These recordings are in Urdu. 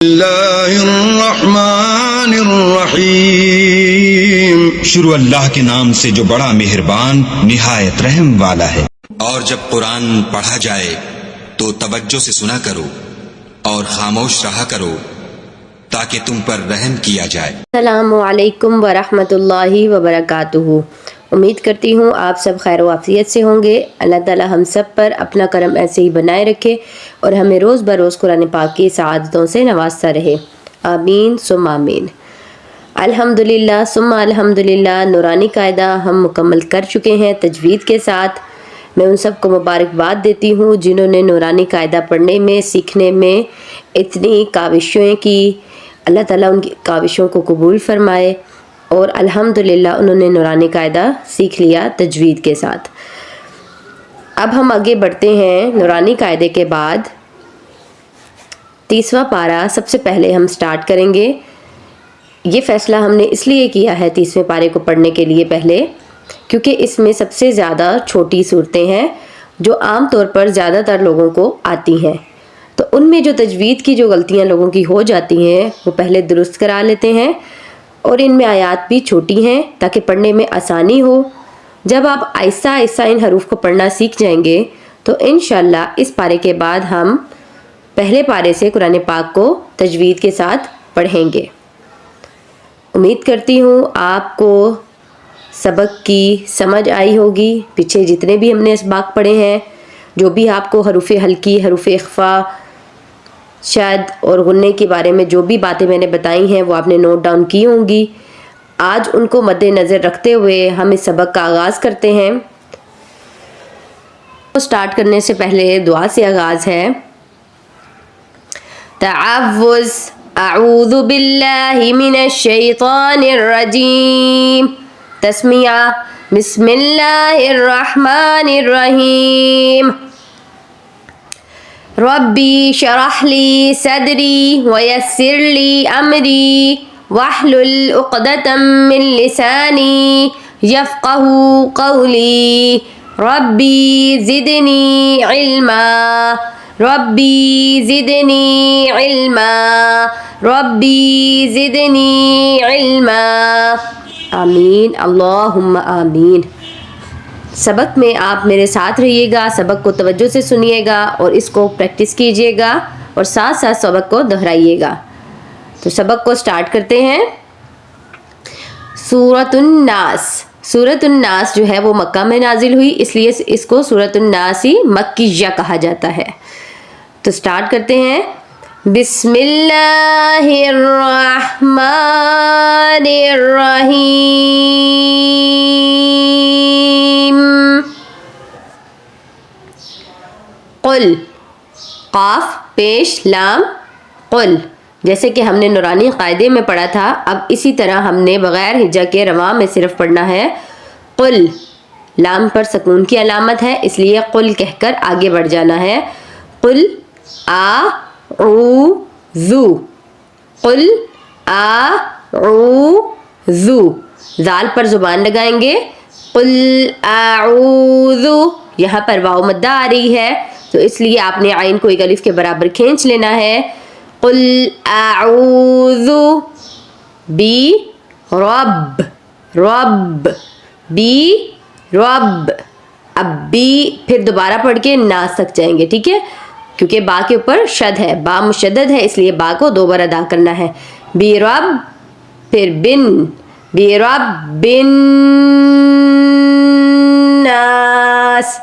اللہ الرحمن الرحیم، شروع اللہ کے نام سے جو بڑا مہربان نہایت رحم والا ہے۔ اور جب قرآن پڑھا جائے تو توجہ سے سنا کرو اور خاموش رہا کرو تاکہ تم پر رحم کیا جائے۔ السلام علیکم ورحمۃ اللہ وبرکاتہ۔ امید کرتی ہوں آپ سب خیر و عافیت سے ہوں گے۔ اللہ تعالی ہم سب پر اپنا کرم ایسے ہی بنائے رکھے اور ہمیں روز بروز قرآن پاک کی سعادتوں سے نوازتا رہے، آمین ثم آمین۔ الحمدللہ ثم الحمدللہ، نورانی قاعدہ ہم مکمل کر چکے ہیں تجوید کے ساتھ۔ میں ان سب کو مبارکباد دیتی ہوں جنہوں نے نورانی قاعدہ پڑھنے میں، سیکھنے میں اتنی کاوشیں کی۔ اللہ تعالیٰ ان کی کاوشوں کو قبول فرمائے اور الحمدللہ انہوں نے نورانی قاعدہ سیکھ لیا تجوید کے ساتھ۔ اب ہم آگے بڑھتے ہیں۔ نورانی قاعدے کے بعد 30واں پارہ سب سے پہلے ہم سٹارٹ کریں گے۔ یہ فیصلہ ہم نے اس لیے کیا ہے 30ویں پارے کو پڑھنے کے لیے پہلے، کیونکہ اس میں سب سے زیادہ چھوٹی صورتیں ہیں جو عام طور پر زیادہ تر لوگوں کو آتی ہیں، تو ان میں جو تجوید کی جو غلطیاں لوگوں کی ہو جاتی ہیں وہ پہلے درست کرا لیتے ہیں، اور ان میں آیات بھی چھوٹی ہیں تاکہ پڑھنے میں آسانی ہو۔ جب آپ آہستہ آہستہ ان حروف کو پڑھنا سیکھ جائیں گے تو انشاءاللہ اس پارے کے بعد ہم پہلے پارے سے قرآن پاک کو تجوید کے ساتھ پڑھیں گے۔ امید کرتی ہوں آپ کو سبق کی سمجھ آئی ہوگی۔ پیچھے جتنے بھی ہم نے اسباق پڑھے ہیں، جو بھی آپ کو حروف حلقی، حروف اخفا، شد اور غنے کے بارے میں جو بھی باتیں میں نے بتائی ہیں وہ آپ نے نوٹ ڈاؤن کی ہوں گی۔ آج ان کو مد نظر رکھتے ہوئے ہم اس سبق کا آغاز کرتے ہیں۔ سٹارٹ کرنے سے پہلے دعا سے آغاز ہے۔ تعوذ، اعوذ باللہ من الشیطان الرجیم۔ تسمیہ، بسم اللہ الرحمن الرحیم۔ ربی شرح لی صدری ویسر لی امری واحلل عقدۃ من لسانی یفقہوا قولی۔ ربی زدنی علما، ربی زدنی علما، ربی زدنی علما۔ آمین، اللہم آمین۔ سبق میں آپ میرے ساتھ رہیے گا، سبق کو توجہ سے سنیے گا اور اس کو پریکٹس کیجیے گا اور ساتھ ساتھ سبق کو دہرائیے گا۔ تو سبق کو سٹارٹ کرتے ہیں۔ سورۃ الناس۔ سورۃ الناس جو ہے وہ مکہ میں نازل ہوئی، اس لیے اس کو سورۃ الناس مکیہ کہا جاتا ہے۔ تو سٹارٹ کرتے ہیں۔ بسم اللہ الرحمن الرحیم۔ قل، قاف پیش لام، قل، جیسے کہ ہم نے نورانی قاعدے میں پڑھا تھا، اب اسی طرح ہم نے بغیر ہجا کے رواں میں صرف پڑھنا ہے۔ قل، لام پر سکون کی علامت ہے، اس لیے قل کہہ کر آگے بڑھ جانا ہے۔ قل اعوذ، قل اعوذ، ذال پر زبان لگائیں گے۔ قل اعوذ، یہاں پر واو مدہ آ رہی ہے تو اس لیے آپ نے عین کو ایک الف کے برابر کھینچ لینا ہے۔ قل اعوذ برب، رب، بی رب۔ اب بی پھر دوبارہ پڑھ کے ناس تک جائیں گے، ٹھیک ہے، کیونکہ با کے اوپر شد ہے، با مشدد ہے، اس لیے با کو دو بار ادا کرنا ہے۔ بی رب، پھر بن، بی رب بن ناس،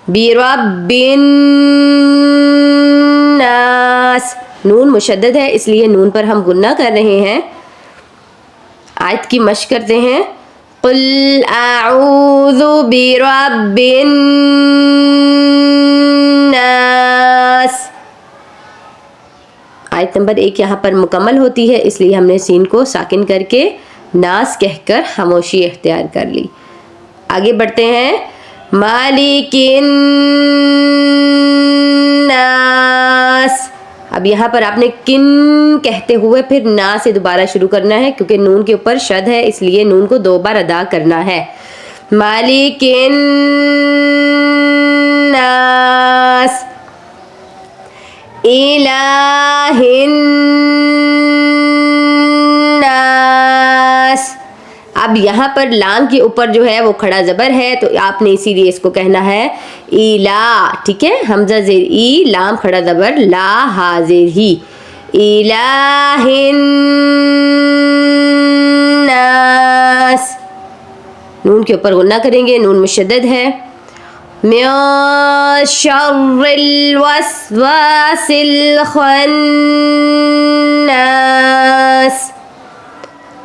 بی رب بن ناس۔ نون مشدد ہے اس لیے نون پر ہم غنہ کر رہے ہیں۔ آیت کی مشق کرتے ہیں۔ قل اعوذ برب الناس۔ آیت نمبر 1 یہاں پر مکمل ہوتی ہے، اس لیے ہم نے سین کو ساکن کر کے ناس کہہ کر خاموشی اختیار کر لی۔ آگے بڑھتے ہیں۔ مالک الناس۔ اب یہاں پر آپ نے کن کہتے ہوئے پھر نا سے دوبارہ شروع کرنا ہے، کیونکہ نون کے اوپر شد ہے، اس لیے نون کو دو بار ادا کرنا ہے۔ مالک الناس۔ إله الناس. اب یہاں پر لام کے اوپر جو ہے وہ کھڑا زبر ہے تو آپ نے اسی لیے اس کو کہنا ہے ایلا. ٹھیک ہے, حمزہ زیر ای, لام کھڑا زبر, لا حاضر ہی. الہ الناس. نون کے اوپر غنہ کریں گے, نون مشدد ہے. من شر الوسواس الخناس.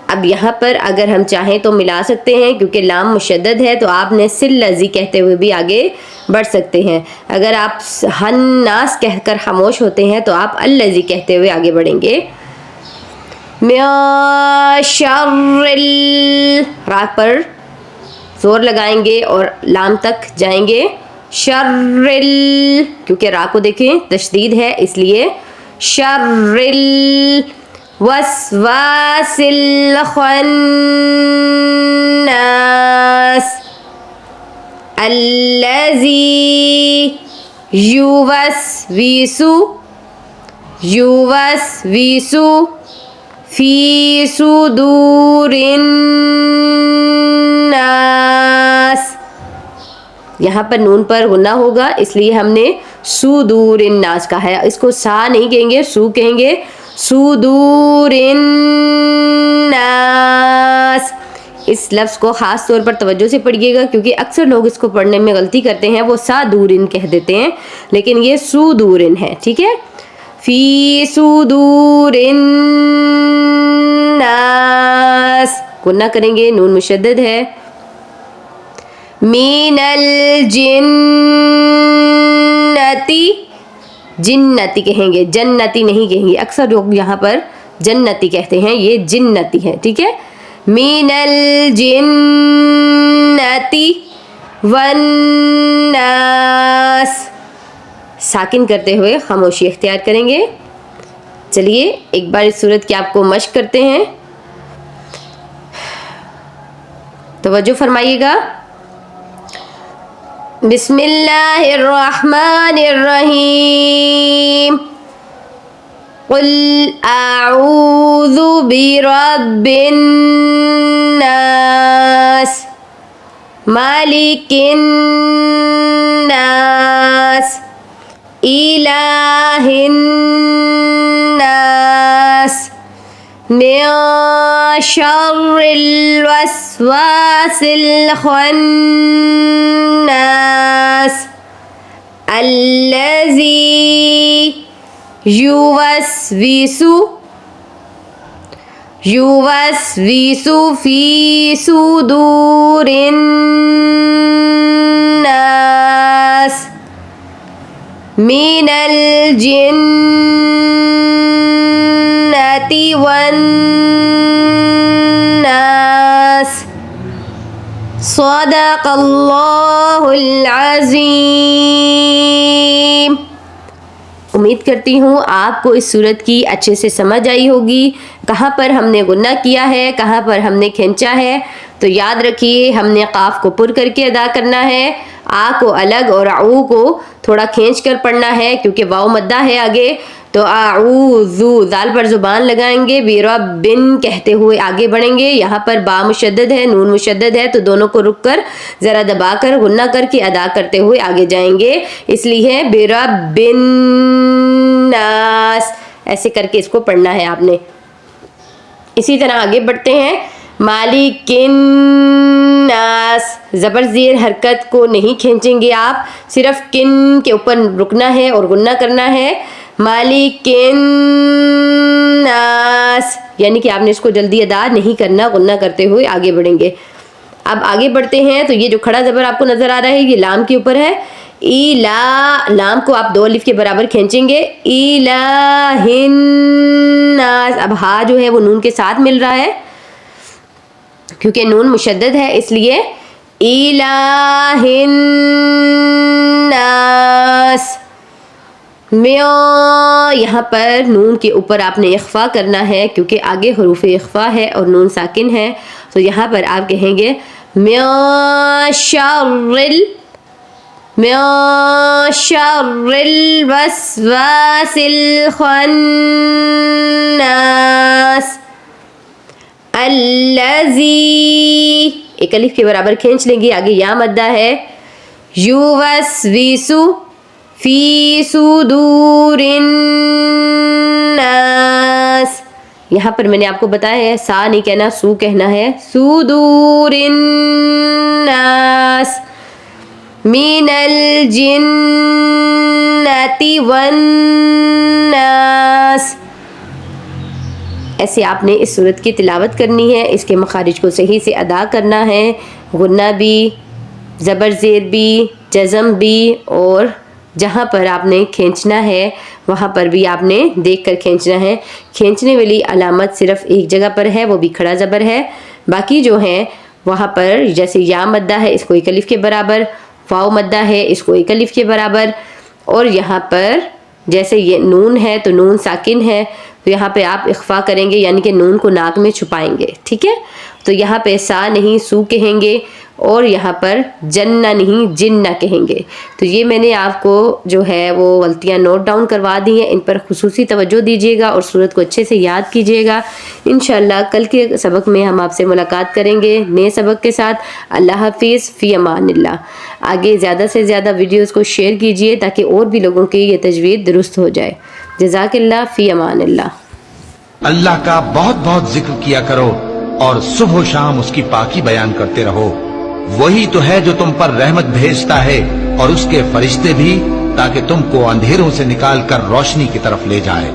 اب یہاں پر اگر ہم چاہیں تو ملا سکتے ہیں کیونکہ لام مشدد ہے تو آپ نے سل لذی کہتے ہوئے بھی آگے بڑھ سکتے ہیں. اگر آپ ہناس کہہ کر خاموش ہوتے ہیں تو آپ الذی کہتے ہوئے آگے بڑھیں گے. من شر را پر زور لگائیں گے اور لام تک جائیں گے. شر کیونکہ را کو دیکھیں تشدید ہے اس لیے شر وسواس الخناس الذي يوسوس في صدور الناس. یہاں پر نون پر غنہ ہوگا اس لیے ہم نے صدور الناس کہا ہے. اس کو سا نہیں کہیں گے, سو کہیں گے. صدور الناس. اس لفظ کو خاص طور پر توجہ سے پڑھیے گا کیونکہ اکثر لوگ اس کو پڑھنے میں غلطی کرتے ہیں, وہ صادورن کہہ دیتے ہیں لیکن یہ صدورن ہے. ٹھیک ہے, فی صدور الناس. غنہ کریں گے, نون مشدد ہے. من الجنتی, جنتی کہیں گے, جنتی نہیں کہیں گے. اکثر لوگ یہاں پر جنتی کہتے ہیں, یہ جنتی ہے. ٹھیک ہے, من الجنتی والناس. ساکن کرتے ہوئے خاموشی اختیار کریں گے. چلیے ایک بار اس صورت کی آپ کو مشق کرتے ہیں, توجہ فرمائیے گا. بسم اللہ الرحمن الرحیم. قل اعوذ برب الناس مالک الناس الہ الناس من شر الوسواس الخناس الذي يوسوس في صدور الناس من الجنة والناس. صدق اللہ العظیم. امید کرتی ہوں آپ کو اس صورت کی اچھے سے سمجھ آئی ہوگی. کہاں پر ہم نے غنہ کیا ہے, کہاں پر ہم نے کھینچا ہے. تو یاد رکھیے ہم نے قاف کو پر کر کے ادا کرنا ہے, آ کو الگ اور عو کو تھوڑا کھینچ کر پڑھنا ہے کیونکہ واو مدہ ہے آگے. تو اعوذ ذال پر زبان لگائیں گے, بربن کہتے ہوئے آگے بڑھیں گے. یہاں پر با مشدد ہے, نون مشدد ہے, تو دونوں کو رک کر ذرا دبا کر غنہ کر کے ادا کرتے ہوئے آگے جائیں گے. اس لیے بربن ناس ایسے کر کے اس کو پڑھنا ہے آپ نے. اسی طرح آگے بڑھتے ہیں. مالکن ناس, زبر زیر حرکت کو نہیں کھینچیں گے آپ, صرف کن کے اوپر رکنا ہے اور غنہ کرنا ہے. مالکن ناس یعنی کہ آپ نے اس کو جلدی ادا نہیں کرنا, غنہ کرتے ہوئے آگے بڑھیں گے. اب آگے بڑھتے ہیں تو یہ جو کھڑا زبر آپ کو نظر آ رہا ہے یہ لام کے اوپر ہے. ایلا, لام کو آپ 2 الف کے برابر کھینچیں گے. الہ الناس. اب ہا جو ہے وہ نون کے ساتھ مل رہا ہے کیونکہ نون مشدد ہے, اس لیے الہ الناس. یہاں پر نون کے اوپر آپ نے اخفا کرنا ہے کیونکہ آگے حروف اخفا ہے اور نون ساکن ہے. تو یہاں پر آپ کہیں گے من شر من شر الوسواس الخناس الذی، ایک الف کے برابر کھینچ لیں گے، آگے یا مدہ ہے، یوسوسو فی صدور الناس، یہاں پر میں نے آپ کو بتایا ہے سا نہیں کہنا، سو کہنا ہے، صدور الناس من الجنۃ والناس۔ ایسے آپ نے اس سورت کی تلاوت کرنی ہے، اس کے مخارج کو صحیح سے ادا کرنا ہے، غنہ بھی، زبر زیر بھی، جزم بھی، اور جہاں پر آپ نے کھینچنا ہے وہاں پر بھی آپ نے دیکھ کر کھینچنا ہے۔ کھینچنے والی علامت صرف ایک جگہ پر ہے، وہ بھی کھڑا زبر ہے، باقی جو ہیں وہاں پر جیسے یا مدہ ہے اس کو ایک الف کے برابر، واو مدہ ہے اس کو ایک الف کے برابر، اور یہاں پر جیسے یہ نون ہے تو نون ساکن ہے تو یہاں پہ آپ اخفا کریں گے، یعنی کہ نون کو ناک میں چھپائیں گے، ٹھیک ہے؟ تو یہاں پہ سا نہیں سو کہیں گے، اور یہاں پر جنہ نہیں جنہ کہیں گے۔ تو یہ میں نے آپ کو جو ہے وہ غلطیاں نوٹ ڈاؤن کروا دی ہیں، ان پر خصوصی توجہ دیجیے گا اور سورت کو اچھے سے یاد کیجیے گا۔ انشاءاللہ کل کے سبق میں ہم آپ سے ملاقات کریں گے نئے سبق کے ساتھ۔ اللہ حافظ، فی امان اللہ۔ آگے زیادہ سے زیادہ ویڈیوز کو شیئر کیجیے تاکہ اور بھی لوگوں کی یہ تجوید درست ہو جائے۔ جزاک اللہ، فی امان اللہ۔ اللہ کا بہت بہت ذکر کیا کرو اور صبح و شام اس کی پاکی بیان کرتے رہو۔ وہی تو ہے جو تم پر رحمت بھیجتا ہے اور اس کے فرشتے بھی، تاکہ تم کو اندھیروں سے نکال کر روشنی کی طرف لے جائے۔